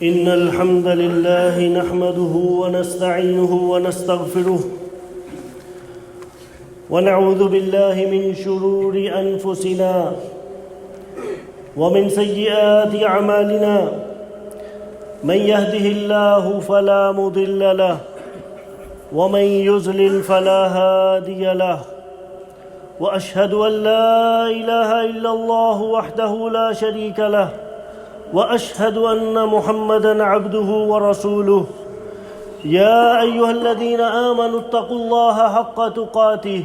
إن الحمد لله نحمده ونستعينه ونستغفره ونعوذ بالله من شرور أنفسنا ومن سيئات أعمالنا من يهده الله فلا مضل له ومن يضلل فلا هادي له وأشهد أن لا إله إلا الله وحده لا شريك له وأشهد أن محمدًا عبده ورسوله يا أيها الذين آمنوا اتقوا الله حق تقاته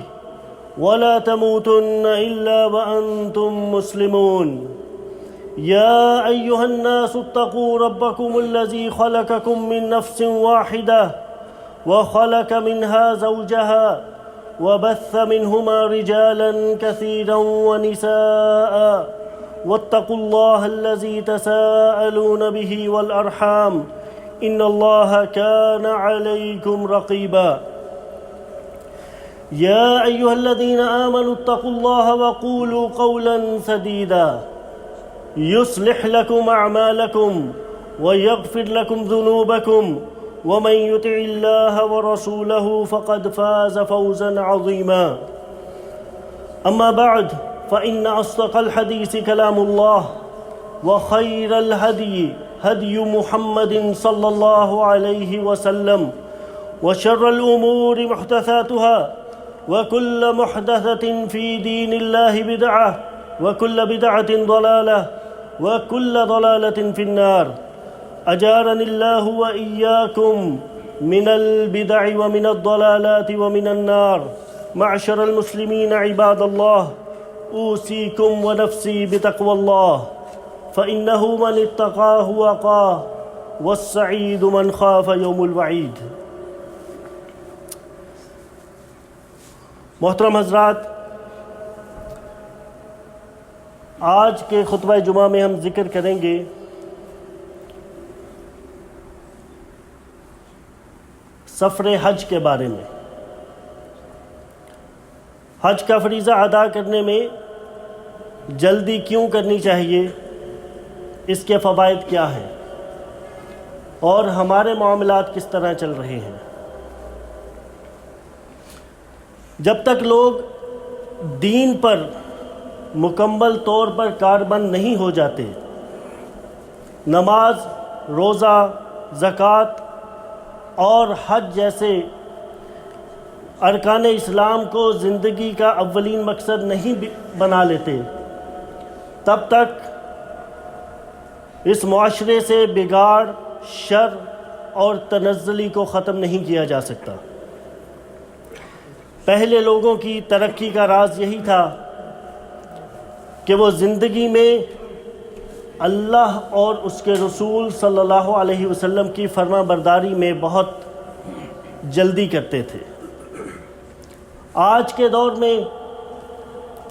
ولا تموتن إلا وأنتم مسلمون يا أيها الناس اتقوا ربكم الذي خلقكم من نفس واحدة وخلق منها زوجها وبث منهما رجالا كثيرا ونساء واتقوا الله الذي تساءلون به والأرحام إن الله كان عليكم رقيبا يا أيها الذين آمنوا اتقوا الله وقولوا قولا سديدا يصلح لكم أعمالكم ويغفر لكم ذنوبكم ومن يطع الله ورسوله فقد فاز فوزا عظيما أما بعد فإن أصدق الحديث كلام الله وخير الهدي هدي محمد صلى الله عليه وسلم وشر الأمور محدثاتها وكل محدثة في دين الله بدعة وكل بدعة ضلالة وكل ضلالة في النار أجارني الله وإياكم من البدع ومن الضلالات ومن النار معشر المسلمين عباد الله أوصيكم ونفسي بتقوى الله فإنه من اتقاه وقاه والسعيد من خاف يوم الوعيد. محترم حضرات، آج کے خطبہ جمعہ میں ہم ذکر کریں گے سفر حج کے بارے میں. حج کا فریضہ ادا کرنے میں جلدی کیوں کرنی چاہیے، اس کے فوائد کیا ہیں اور ہمارے معاملات کس طرح چل رہے ہیں. جب تک لوگ دین پر مکمل طور پر کاربند نہیں ہو جاتے، نماز، روزہ، زکوٰۃ اور حج جیسے ارکان اسلام کو زندگی کا اولین مقصد نہیں بنا لیتے، تب تک اس معاشرے سے بگاڑ، شر اور تنزلی کو ختم نہیں کیا جا سکتا. پہلے لوگوں کی ترقی کا راز یہی تھا کہ وہ زندگی میں اللہ اور اس کے رسول صلی اللہ علیہ وسلم کی فرما برداری میں بہت جلدی کرتے تھے. آج کے دور میں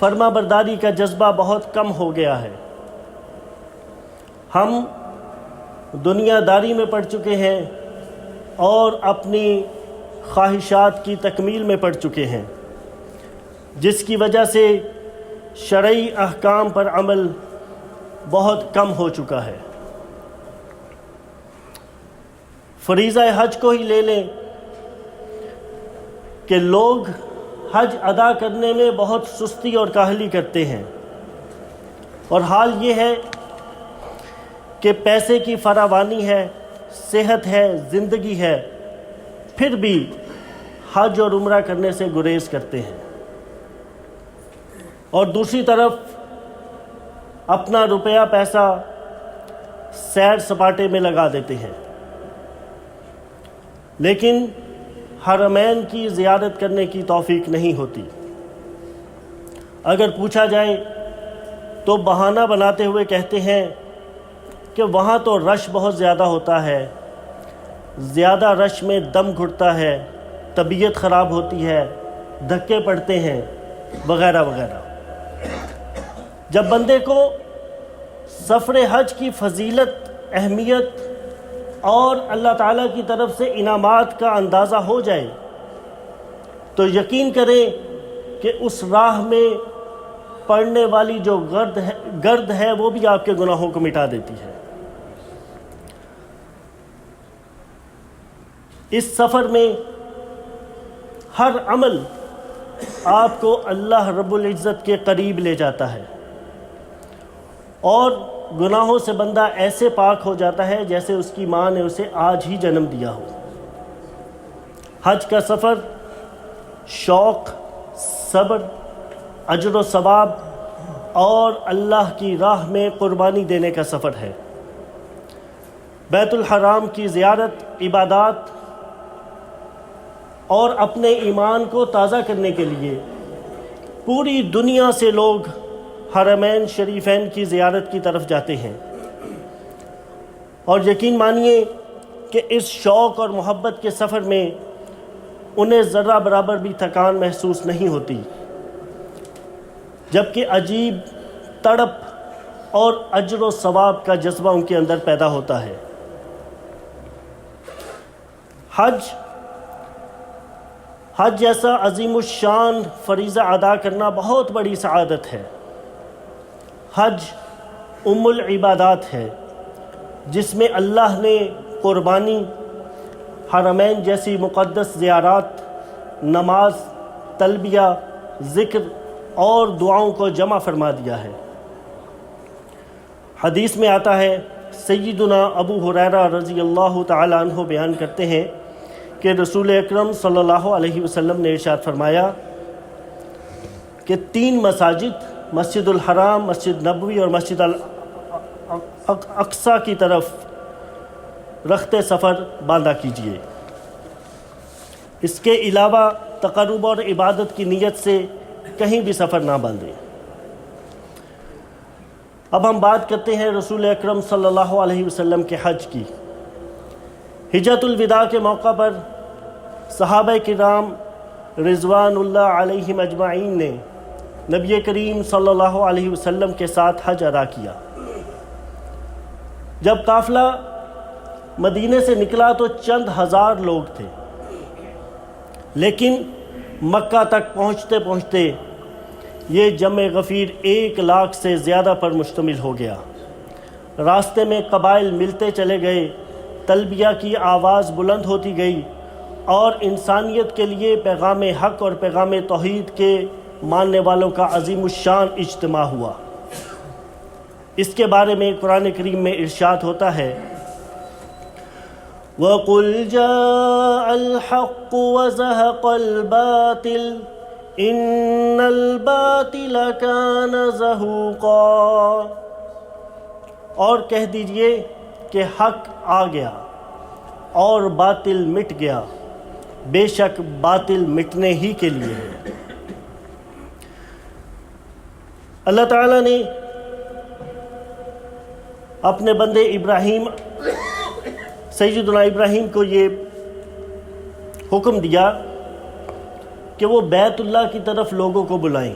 فرما برداری کا جذبہ بہت کم ہو گیا ہے. ہم دنیا داری میں پڑ چکے ہیں اور اپنی خواہشات کی تکمیل میں پڑ چکے ہیں، جس کی وجہ سے شرعی احکام پر عمل بہت کم ہو چکا ہے. فریضہ حج کو ہی لے لیں کہ لوگ حج ادا کرنے میں بہت سستی اور کاہلی کرتے ہیں، اور حال یہ ہے کہ پیسے کی فراوانی ہے، صحت ہے، زندگی ہے، پھر بھی حج اور عمرہ کرنے سے گریز کرتے ہیں، اور دوسری طرف اپنا روپیہ پیسہ سیر سپاٹے میں لگا دیتے ہیں. لیکن حرمین کی زیارت کرنے کی توفیق نہیں ہوتی. اگر پوچھا جائے تو بہانہ بناتے ہوئے کہتے ہیں کہ وہاں تو رش بہت زیادہ ہوتا ہے، زیادہ رش میں دم گھٹتا ہے، طبیعت خراب ہوتی ہے، دھکے پڑتے ہیں، وغیرہ وغیرہ. جب بندے کو سفر حج کی فضیلت، اہمیت اور اللہ تعالیٰ کی طرف سے انعامات کا اندازہ ہو جائے تو یقین کریں کہ اس راہ میں پڑنے والی جو گرد ہے وہ بھی آپ کے گناہوں کو مٹا دیتی ہے. اس سفر میں ہر عمل آپ کو اللہ رب العزت کے قریب لے جاتا ہے، اور گناہوں سے بندہ ایسے پاک ہو جاتا ہے جیسے اس کی ماں نے اسے آج ہی جنم دیا ہو۔ حج کا سفر شوق، صبر، اجر و ثواب اور اللہ کی راہ میں قربانی دینے کا سفر ہے۔ بیت الحرام کی زیارت، عبادات اور اپنے ایمان کو تازہ کرنے کے لیے پوری دنیا سے لوگ حرمین شریفین کی زیارت کی طرف جاتے ہیں، اور یقین مانیے کہ اس شوق اور محبت کے سفر میں انہیں ذرہ برابر بھی تھکان محسوس نہیں ہوتی، جبکہ عجیب تڑپ اور اجر و ثواب کا جذبہ ان کے اندر پیدا ہوتا ہے۔ حج جیسا عظیم الشان فریضہ ادا کرنا بہت بڑی سعادت ہے۔ حج ام العبادات ہے، جس میں اللہ نے قربانی، حرمین جیسی مقدس زیارات، نماز، تلبیہ، ذکر اور دعاؤں کو جمع فرما دیا ہے۔ حدیث میں آتا ہے، سیدنا ابو ہریرہ رضی اللہ تعالی عنہ بیان کرتے ہیں کہ رسول اکرم صلی اللہ علیہ وسلم نے ارشاد فرمایا کہ 3 مساجد، مسجد الحرام، مسجد نبوی اور مسجد الاقصی کی طرف رخت سفر باندھا کیجیے۔ اس کے علاوہ تقرب اور عبادت کی نیت سے کہیں بھی سفر نہ باندھیں۔ اب ہم بات کرتے ہیں رسول اکرم صلی اللہ علیہ وسلم کے حج کی۔ حجۃ الوداع کے موقع پر صحابہ کرام رضوان اللہ علیہم اجمعین نے نبی کریم صلی اللہ علیہ وسلم کے ساتھ حج ادا کیا۔ جب قافلہ مدینے سے نکلا تو چند ہزار لوگ تھے، لیکن مکہ تک پہنچتے پہنچتے یہ جمع غفیر 1 لاکھ سے زیادہ پر مشتمل ہو گیا۔ راستے میں قبائل ملتے چلے گئے، تلبیہ کی آواز بلند ہوتی گئی، اور انسانیت کے لیے پیغام حق اور پیغام توحید کے ماننے والوں کا عظیم الشان اجتماع ہوا۔ اس کے بارے میں قرآن کریم میں ارشاد ہوتا ہے، وَقُلْ جَاءَ الْحَقُّ وَزَهَقَ الْبَاطِلُ إِنَّ الْبَاطِلَ كَانَ زَهُوقًا، اور کہہ دیجئے کہ حق آ گیا اور باطل مٹ گیا، بے شک باطل مٹنے ہی کے لیے ہے۔ اللہ تعالیٰ نے اپنے بندے ابراہیم، سیدنا ابراہیم کو یہ حکم دیا کہ وہ بیت اللہ کی طرف لوگوں کو بلائیں۔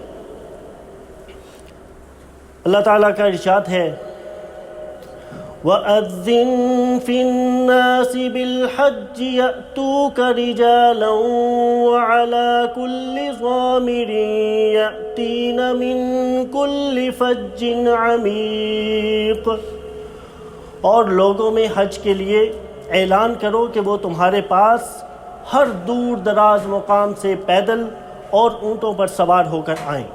اللہ تعالیٰ کا ارشاد ہے، وَأَذِّن فِي النَّاسِ بِالْحَجِّ يَأْتُوكَ رِجَالًا وَعَلَى كُلِّ ضَامِرٍ يَأْتِينَ مِن كُلِّ فَجٍّ عَمِيقٍ، اور لوگوں میں حج کے لیے اعلان کرو کہ وہ تمہارے پاس ہر دور دراز مقام سے پیدل اور اونٹوں پر سوار ہو کر آئیں۔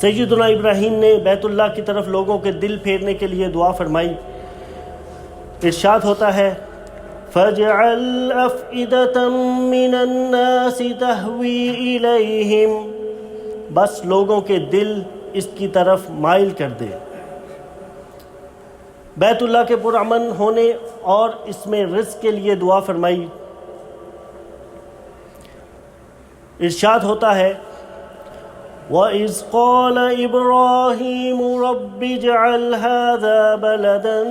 سیدنا ابراہیم نے بیت اللہ کی طرف لوگوں کے دل پھیرنے کے لیے دعا فرمائی۔ ارشاد ہوتا ہے، فَاجْعَلْ أَفْئِدَةً مِّنَ النَّاسِ تَهْوِي إِلَيْهِمْ، بس لوگوں کے دل اس کی طرف مائل کر دے۔ بیت اللہ کے پرامن ہونے اور اس میں رزق کے لیے دعا فرمائی۔ ارشاد ہوتا ہے، وَإِذْ قَالَ إِبْرَاهِيمُ رَبِّ اجْعَلْ هَذَا بَلَدًا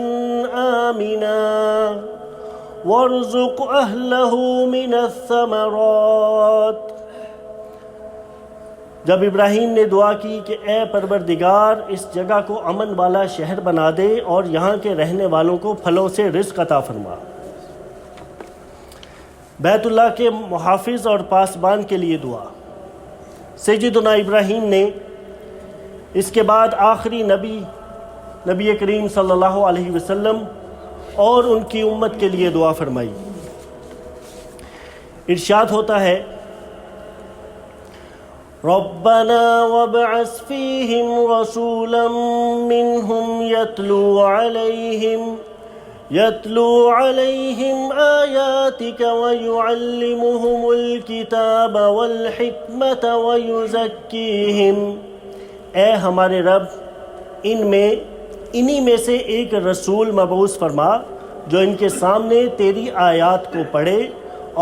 آمِنًا وَارْزُقْ أَهْلَهُ مِنَ الثَّمَرَاتِ، جب ابراہیم نے دعا کی کہ اے پروردگار اس جگہ کو امن والا شہر بنا دے اور یہاں کے رہنے والوں کو پھلوں سے رزق عطا فرما۔ بیت اللہ کے محافظ اور پاسبان کے لیے دعا۔ سیدنا ابراہیم نے اس کے بعد آخری نبی کریم صلی اللہ علیہ وسلم اور ان کی امت کے لیے دعا فرمائی۔ ارشاد ہوتا ہے ربنا وابعث فیہم رسولا منہم یتلو علیہم آیاتک ویعلمہم الکتاب والحکمت ویزکیہم، اے ہمارے رب انہی میں سے ایک رسول مبعوث فرما جو ان کے سامنے تیری آیات کو پڑھے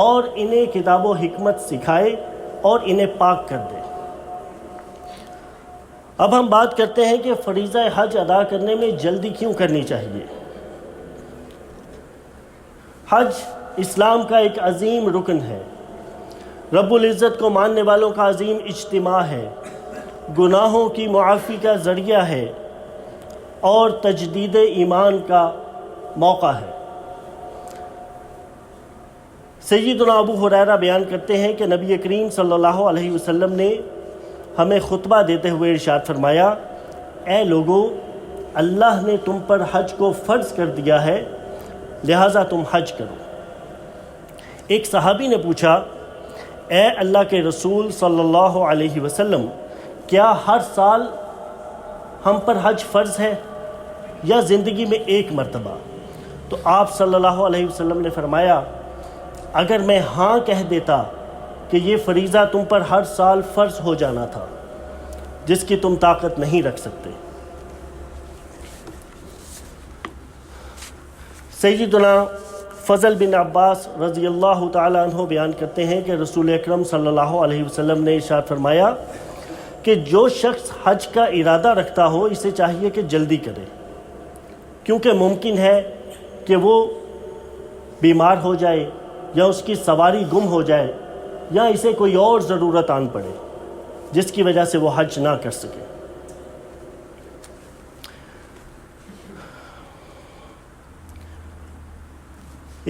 اور انہیں کتاب و حکمت سکھائے اور انہیں پاک کر دے۔ اب ہم بات کرتے ہیں کہ فریضہ حج ادا کرنے میں جلدی کیوں کرنی چاہیے۔ حج اسلام کا ایک عظیم رکن ہے، رب العزت کو ماننے والوں کا عظیم اجتماع ہے، گناہوں کی معافی کا ذریعہ ہے اور تجدید ایمان کا موقع ہے۔ سیدنا ابو ہریرہ بیان کرتے ہیں کہ نبی کریم صلی اللہ علیہ وسلم نے ہمیں خطبہ دیتے ہوئے ارشاد فرمایا، اے لوگو، اللہ نے تم پر حج کو فرض کر دیا ہے، لہٰذا تم حج کرو۔ ایک صحابی نے پوچھا، اے اللہ کے رسول صلی اللہ علیہ وسلم، کیا ہر سال ہم پر حج فرض ہے یا زندگی میں ایک مرتبہ؟ تو آپ صلی اللہ علیہ وسلم نے فرمایا، اگر میں ہاں کہہ دیتا کہ یہ فریضہ تم پر ہر سال فرض ہو جانا تھا جس کی تم طاقت نہیں رکھ سکتے۔ سیدنا فضل بن عباس رضی اللہ تعالیٰ عنہ بیان کرتے ہیں کہ رسول اکرم صلی اللہ علیہ وسلم نے ارشاد فرمایا کہ جو شخص حج کا ارادہ رکھتا ہو اسے چاہیے کہ جلدی کرے، کیونکہ ممکن ہے کہ وہ بیمار ہو جائے یا اس کی سواری گم ہو جائے یا اسے کوئی اور ضرورت آن پڑے جس کی وجہ سے وہ حج نہ کر سکے۔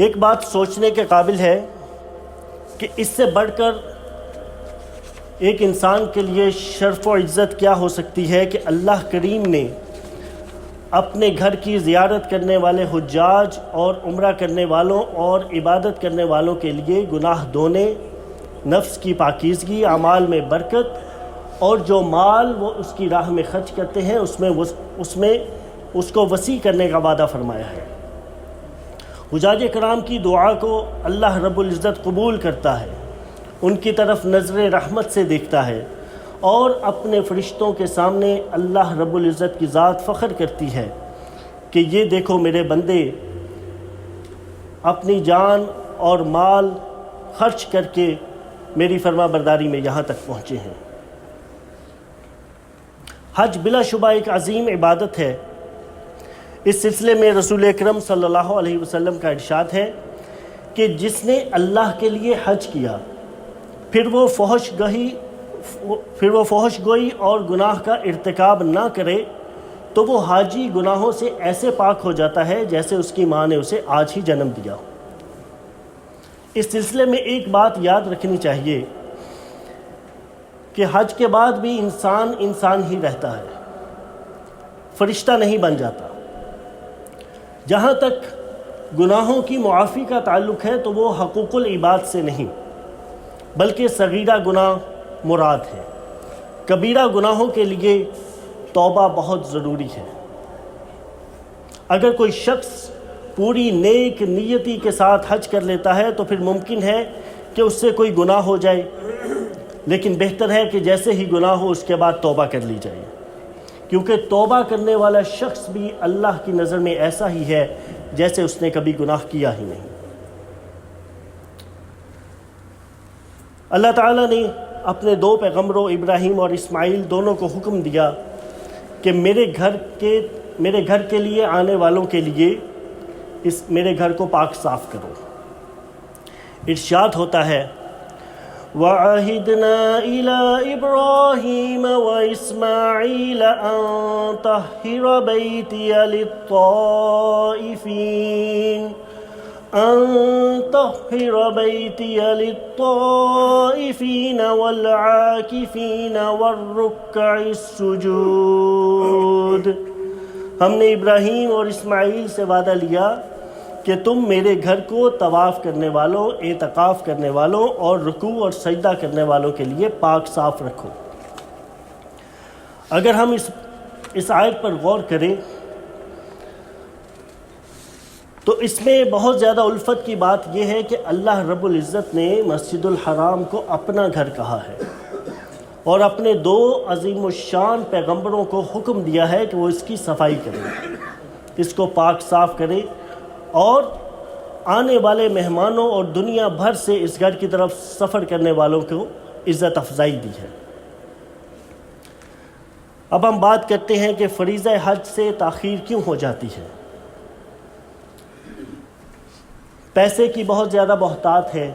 ایک بات سوچنے کے قابل ہے کہ اس سے بڑھ کر ایک انسان کے لیے شرف و عزت کیا ہو سکتی ہے کہ اللہ کریم نے اپنے گھر کی زیارت کرنے والے حجاج اور عمرہ کرنے والوں اور عبادت کرنے والوں کے لیے گناہ دھونے، نفس کی پاکیزگی، اعمال میں برکت اور جو مال وہ اس کی راہ میں خرچ کرتے ہیں اس کو وسیع کرنے کا وعدہ فرمایا ہے۔ حجاج کرام کی دعا کو اللہ رب العزت قبول کرتا ہے، ان کی طرف نظر رحمت سے دیکھتا ہے اور اپنے فرشتوں کے سامنے اللہ رب العزت کی ذات فخر کرتی ہے کہ یہ دیکھو میرے بندے اپنی جان اور مال خرچ کر کے میری فرما برداری میں یہاں تک پہنچے ہیں۔ حج بلا شبہ ایک عظیم عبادت ہے۔ اس سلسلے میں رسول اکرم صلی اللہ علیہ وسلم کا ارشاد ہے کہ جس نے اللہ کے لیے حج کیا پھر وہ فحش گوئی اور گناہ کا ارتکاب نہ کرے تو وہ حاجی گناہوں سے ایسے پاک ہو جاتا ہے جیسے اس کی ماں نے اسے آج ہی جنم دیا ہو۔ اس سلسلے میں ایک بات یاد رکھنی چاہیے کہ حج کے بعد بھی انسان ہی رہتا ہے، فرشتہ نہیں بن جاتا۔ جہاں تک گناہوں کی معافی کا تعلق ہے تو وہ حقوق العباد سے نہیں بلکہ صغیرہ گناہ مراد ہے۔ کبیرہ گناہوں کے لیے توبہ بہت ضروری ہے۔ اگر کوئی شخص پوری نیک نیتی کے ساتھ حج کر لیتا ہے تو پھر ممکن ہے کہ اس سے کوئی گناہ ہو جائے، لیکن بہتر ہے کہ جیسے ہی گناہ ہو اس کے بعد توبہ کر لی جائے، کیونکہ توبہ کرنے والا شخص بھی اللہ کی نظر میں ایسا ہی ہے جیسے اس نے کبھی گناہ کیا ہی نہیں۔ اللہ تعالیٰ نے اپنے دو پیغمبروں ابراہیم اور اسماعیل دونوں کو حکم دیا کہ میرے گھر کے لیے آنے والوں کے لیے میرے گھر کو پاک صاف کرو۔ ارشاد ہوتا ہے وَعَهِدْنَا إِلَىٰ إِبْرَاهِيمَ وَإِسْمَاعِيلَ أَن طَهِّرَ بَيْتِيَ لِلطَّائِفِينَ وَالْعَاكِفِينَ وَالرُّكَّعِ السُّجُودِ۔ ہم نے ابراہیم اور اسماعیل سے وعدہ لیا کہ تم میرے گھر کو طواف کرنے والوں، اعتکاف کرنے والوں اور رکوع اور سجدہ کرنے والوں کے لیے پاک صاف رکھو۔ اگر ہم اس آیت پر غور کریں تو اس میں بہت زیادہ الفت کی بات یہ ہے کہ اللہ رب العزت نے مسجد الحرام کو اپنا گھر کہا ہے، اور اپنے دو عظیم الشان پیغمبروں کو حکم دیا ہے کہ وہ اس کی صفائی کریں، اس کو پاک صاف کریں، اور آنے والے مہمانوں اور دنیا بھر سے اس گھر کی طرف سفر کرنے والوں کو عزت افزائی دی ہے۔ اب ہم بات کرتے ہیں کہ فریضہ حج سے تاخیر کیوں ہو جاتی ہے۔ پیسے کی بہت زیادہ بہتات ہے،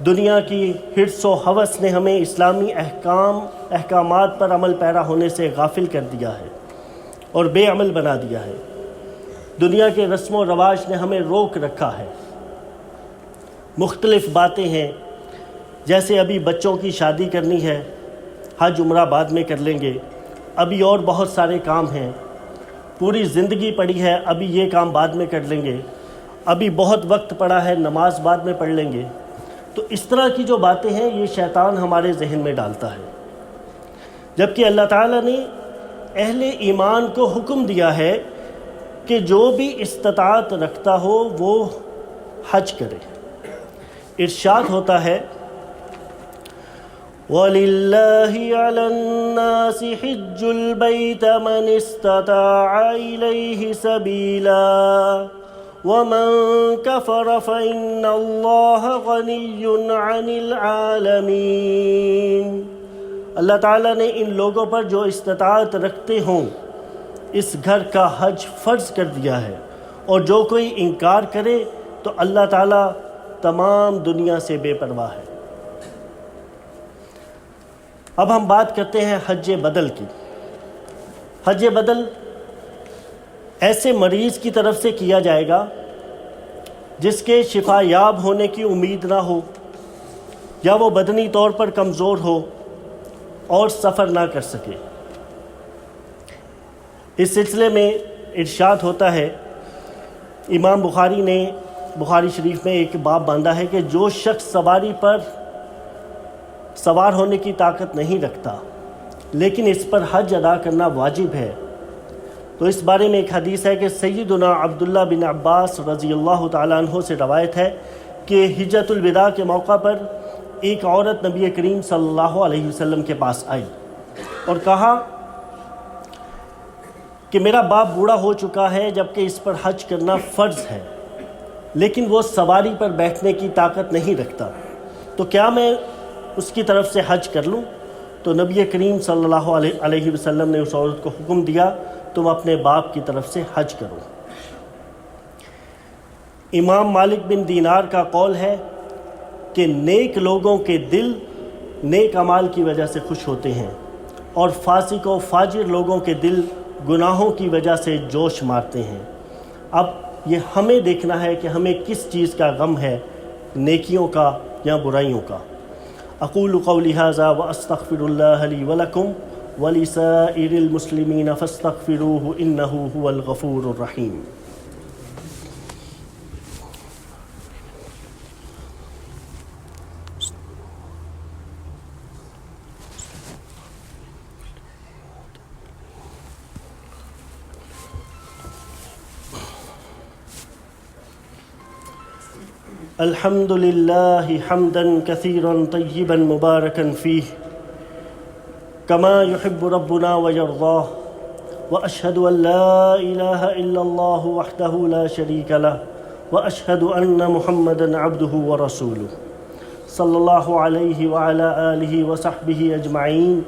دنیا کی حرص و ہوس نے ہمیں اسلامی احکامات پر عمل پیرا ہونے سے غافل کر دیا ہے اور بے عمل بنا دیا ہے۔ دنیا کے رسم و رواج نے ہمیں روک رکھا ہے۔ مختلف باتیں ہیں، جیسے ابھی بچوں کی شادی کرنی ہے، حج عمرہ بعد میں کر لیں گے، ابھی اور بہت سارے کام ہیں، پوری زندگی پڑی ہے، ابھی یہ کام بعد میں کر لیں گے، ابھی بہت وقت پڑا ہے، نماز بعد میں پڑھ لیں گے۔ تو اس طرح کی جو باتیں ہیں یہ شیطان ہمارے ذہن میں ڈالتا ہے، جبکہ اللہ تعالیٰ نے اہل ایمان کو حکم دیا ہے کہ جو بھی استطاعت رکھتا ہو وہ حج کرے۔ ارشاد ہوتا ہے وَلِلَّهِ عَلَى النَّاسِ حِجُّ الْبَيْتِ مَنِ اسْتَطَاعَ إِلَيْهِ سَبِيلًا وَمَن كَفَرَ فَإِنَّ اللَّهَ غَنِيٌّ عَنِ الْعَالَمِينَ۔ اللہ تعالیٰ نے ان لوگوں پر جو استطاعت رکھتے ہوں اس گھر کا حج فرض کر دیا ہے، اور جو کوئی انکار کرے تو اللہ تعالیٰ تمام دنیا سے بے پرواہ ہے۔ اب ہم بات کرتے ہیں حج بدل کی۔ حج بدل ایسے مریض کی طرف سے کیا جائے گا جس کے شفا یاب ہونے کی امید نہ ہو، یا وہ بدنی طور پر کمزور ہو اور سفر نہ کر سکے۔ اس سلسلے میں ارشاد ہوتا ہے، امام بخاری نے بخاری شریف میں ایک باب باندھا ہے کہ جو شخص سواری پر سوار ہونے کی طاقت نہیں رکھتا لیکن اس پر حج ادا کرنا واجب ہے، تو اس بارے میں ایک حدیث ہے کہ سیدنا عبداللہ بن عباس رضی اللہ تعالیٰ عنہ سے روایت ہے کہ حجۃ الوداع کے موقع پر ایک عورت نبی کریم صلی اللہ علیہ وسلم کے پاس آئی اور کہا کہ میرا باپ بوڑھا ہو چکا ہے جبکہ اس پر حج کرنا فرض ہے، لیکن وہ سواری پر بیٹھنے کی طاقت نہیں رکھتا، تو کیا میں اس کی طرف سے حج کر لوں؟ تو نبی کریم صلی اللہ علیہ وسلم نے اس عورت کو حکم دیا تم اپنے باپ کی طرف سے حج کرو۔ امام مالک بن دینار کا قول ہے کہ نیک لوگوں کے دل نیک اعمال کی وجہ سے خوش ہوتے ہیں، اور فاسق و فاجر لوگوں کے دل گناہوں کی وجہ سے جوش مارتے ہیں۔ اب یہ ہمیں دیکھنا ہے کہ ہمیں کس چیز کا غم ہے، نیکیوں کا یا برائیوں کا۔ اقول قولی ھذا واستغفر اللہ لی ولکم ولسائر المسلمین فاستغفروہ انہ ھو الغفور الرحیم۔ الحمد لله حمدا كثيرا طيبا مباركا فيه كما يحب ربنا ويرضاه، وأشهد أن لا إله إلا الله وحده لا شريك له، وأشهد أن محمدا عبده ورسوله صلى الله عليه وعلى آله وصحبه أجمعين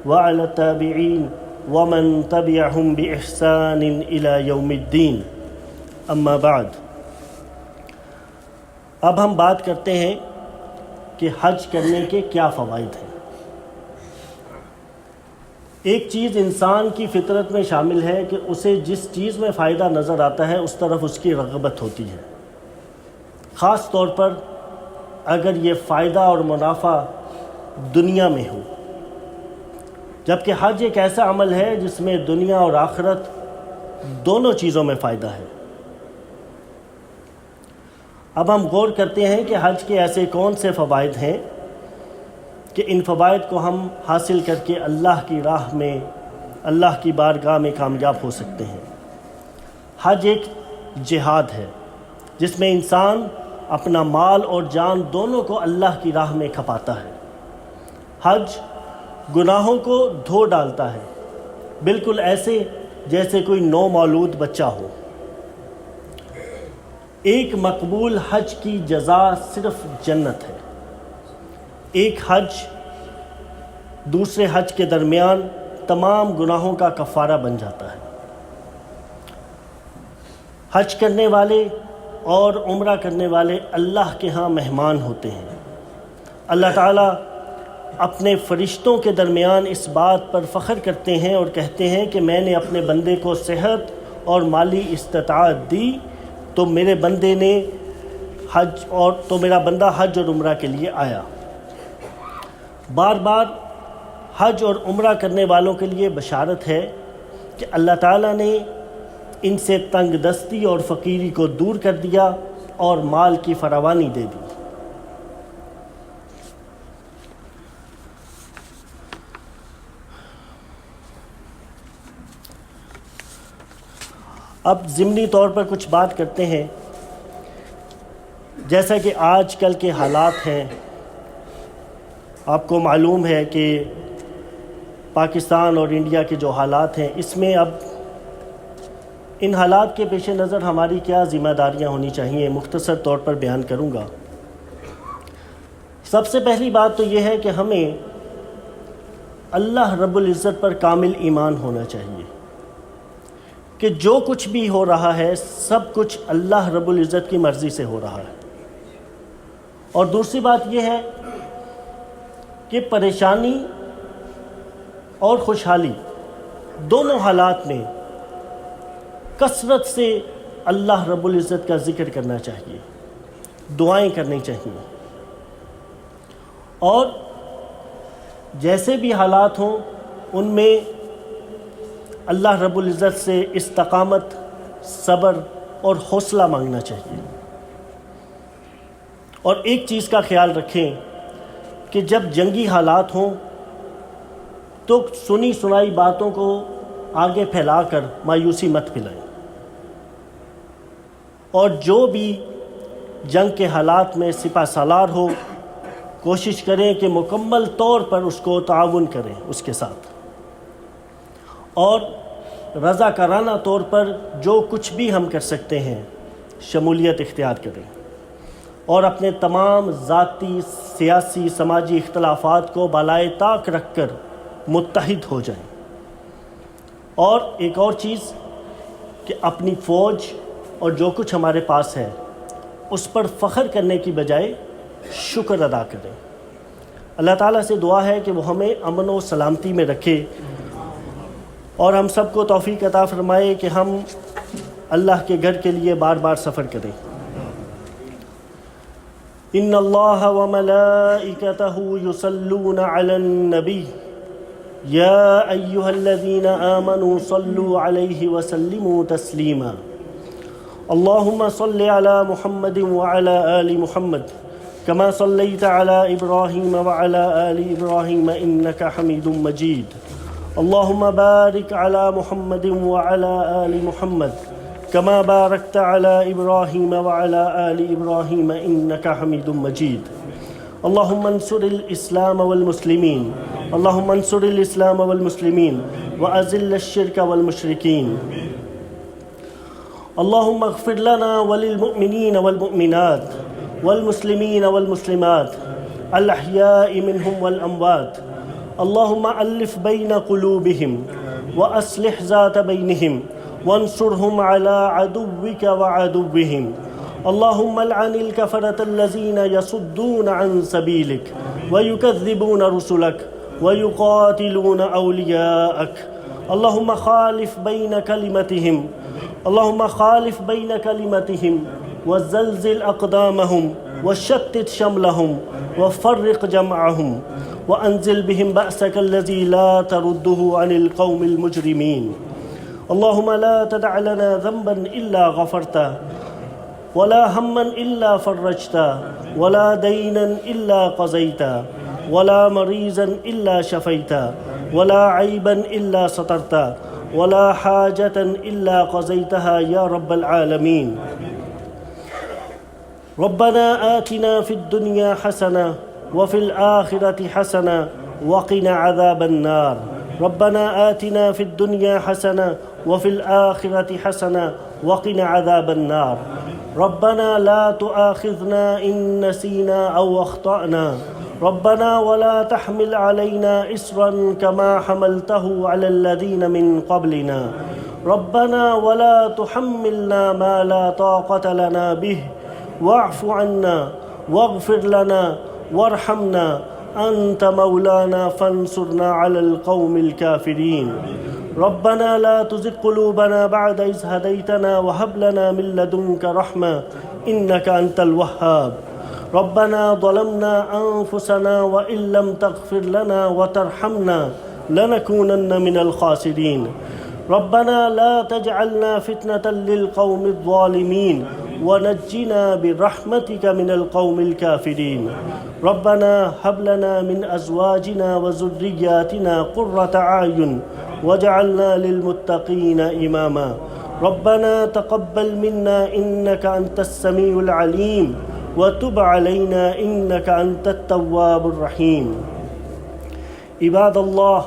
وعلى التابعين ومن تبعهم بإحسان إلى يوم الدين، أما بعد۔ اب ہم بات کرتے ہیں کہ حج کرنے کے کیا فوائد ہیں۔ ایک چیز انسان کی فطرت میں شامل ہے کہ اسے جس چیز میں فائدہ نظر آتا ہے اس طرف اس کی رغبت ہوتی ہے، خاص طور پر اگر یہ فائدہ اور منافع دنیا میں ہو، جبکہ حج ایک ایسا عمل ہے جس میں دنیا اور آخرت دونوں چیزوں میں فائدہ ہے۔ اب ہم غور کرتے ہیں کہ حج کے ایسے کون سے فوائد ہیں کہ ان فوائد کو ہم حاصل کر کے اللہ کی راہ میں، اللہ کی بارگاہ میں کامیاب ہو سکتے ہیں۔ حج ایک جہاد ہے جس میں انسان اپنا مال اور جان دونوں کو اللہ کی راہ میں کھپاتا ہے۔ حج گناہوں کو دھو ڈالتا ہے، بالکل ایسے جیسے کوئی نو مولود بچہ ہو۔ ایک مقبول حج کی جزا صرف جنت ہے۔ ایک حج دوسرے حج کے درمیان تمام گناہوں کا کفارہ بن جاتا ہے۔ حج کرنے والے اور عمرہ کرنے والے اللہ کے ہاں مہمان ہوتے ہیں۔ اللہ تعالیٰ اپنے فرشتوں کے درمیان اس بات پر فخر کرتے ہیں اور کہتے ہیں کہ میں نے اپنے بندے کو صحت اور مالی استطاعت دی تو میرے بندے نے میرا بندہ حج اور عمرہ کے لیے آیا۔ بار بار حج اور عمرہ کرنے والوں کے لیے بشارت ہے کہ اللہ تعالیٰ نے ان سے تنگ دستی اور فقیری کو دور کر دیا اور مال کی فراوانی دے دی۔ اب ضمنی طور پر کچھ بات کرتے ہیں۔ جیسا کہ آج کل کے حالات ہیں، آپ کو معلوم ہے کہ پاکستان اور انڈیا کے جو حالات ہیں، اس میں اب ان حالات کے پیش نظر ہماری کیا ذمہ داریاں ہونی چاہیے، مختصر طور پر بیان کروں گا۔ سب سے پہلی بات تو یہ ہے کہ ہمیں اللہ رب العزت پر کامل ایمان ہونا چاہیے کہ جو کچھ بھی ہو رہا ہے سب کچھ اللہ رب العزت کی مرضی سے ہو رہا ہے۔ اور دوسری بات یہ ہے کہ پریشانی اور خوشحالی دونوں حالات میں کثرت سے اللہ رب العزت کا ذکر کرنا چاہیے، دعائیں کرنی چاہیے، اور جیسے بھی حالات ہوں ان میں اللہ رب العزت سے استقامت، صبر اور حوصلہ مانگنا چاہیے۔ اور ایک چیز کا خیال رکھیں کہ جب جنگی حالات ہوں تو سنی سنائی باتوں کو آگے پھیلا کر مایوسی مت پھیلائیں، اور جو بھی جنگ کے حالات میں سپہ سالار ہو کوشش کریں کہ مکمل طور پر اس کو تعاون کریں اس کے ساتھ، اور رضاکارانہ طور پر جو کچھ بھی ہم کر سکتے ہیں شمولیت اختیار کریں، اور اپنے تمام ذاتی، سیاسی، سماجی اختلافات کو بالائے طاق رکھ کر متحد ہو جائیں۔ اور ایک اور چیز کہ اپنی فوج اور جو کچھ ہمارے پاس ہے اس پر فخر کرنے کی بجائے شکر ادا کریں۔ اللہ تعالیٰ سے دعا ہے کہ وہ ہمیں امن و سلامتی میں رکھے اور ہم سب کو توفیق عطا فرمائے کہ ہم اللہ کے گھر کے لیے بار بار سفر کریں۔ ان اللہ وملائکتہ یصلون علی النبی یا ایہا الذین آمنوا صلوا علیہ وسلموا تسلیما اللہم صل علی محمد وعلی آل محمد کما صلیت علی ابراہیم وعلی آل ابراہیم انک حمید مجید اللہم بارک علی محمد وعلی آل محمد كما باركت على إبراهيم وعلى آل إبراهيم إنك حميد مجيد اللهم انصر الإسلام والمسلمين اللهم انصر الإسلام والمسلمين وأذل الشرك والمشركين اللهم اغفر لنا وللمؤمنين والمؤمنات والمسلمين والمسلمات الأحياء منهم والأموات اللهم ألف بين قلوبهم وأصلح ذات بينهم وانصرهم على عدوك وعدوهم اللهم العن الكفرة الذين يصدون عن سبيلك ويكذبون رسلك ويقاتلون أولياءك اللهم خالف بين كلمتهم اللهم خالف بين كلمتهم وزلزل أقدامهم وشتت شملهم وفرق جمعهم وأنزل بهم بأسك الذي لا ترده عن القوم المجرمين اللهم لا تدع لنا ذنبا إلا غفرته ولا هما إلا فرجته ولا دينا إلا قضيته ولا مريضا إلا شفيته ولا عيبا إلا سترته ولا حاجة إلا قضيتها يا رب العالمين. ربنا آتنا في الدنيا حسنة وفي الآخرة حسنة وقنا عذاب النار. ربنا آتنا في الدنيا حسنة وفي الآخرة حسنة وقنا عذاب النار. ربنا لا تؤاخذنا إن نسينا أو أخطأنا. ربنا ولا تحمل علينا إصرا كما حملته على الذين من قبلنا. ربنا ولا تحملنا ما لا طاقة لنا به واعف عنا واغفر لنا وارحمنا أنت مولانا فانصرنا على القوم الكافرين. ربنا لا تزغ قلوبنا بعد إذ هديتنا وهب لنا من لدنك رحمة إنك أنت الوهاب. ربنا ظلمنا أنفسنا وإن لم تغفر لنا وترحمنا لنكونن من الخاسرين. ربنا لا تجعلنا فتنة للقوم الظالمين ونجنا برحمتك من القوم الكافرين. ربنا هب لنا من أزواجنا وذرياتنا قرة أعين واجعلنا للمتقين إماما. ربنا تقبل منا إنك أنت السميع العليم وتب علينا إنك أنت التواب الرحيم. عباد الله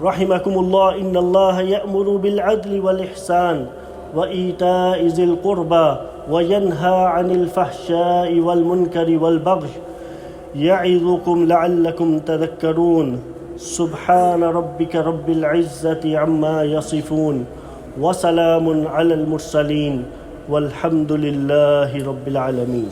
رحمكم الله، إن الله يأمر بالعدل والإحسان وإيتاء ذي القربى وينهى عن الفحشاء والمنكر والبغي يعظكم لعلكم تذكرون. سبحان ربك رب العزة عما يصفون وسلام على المرسلين والحمد لله رب العالمين.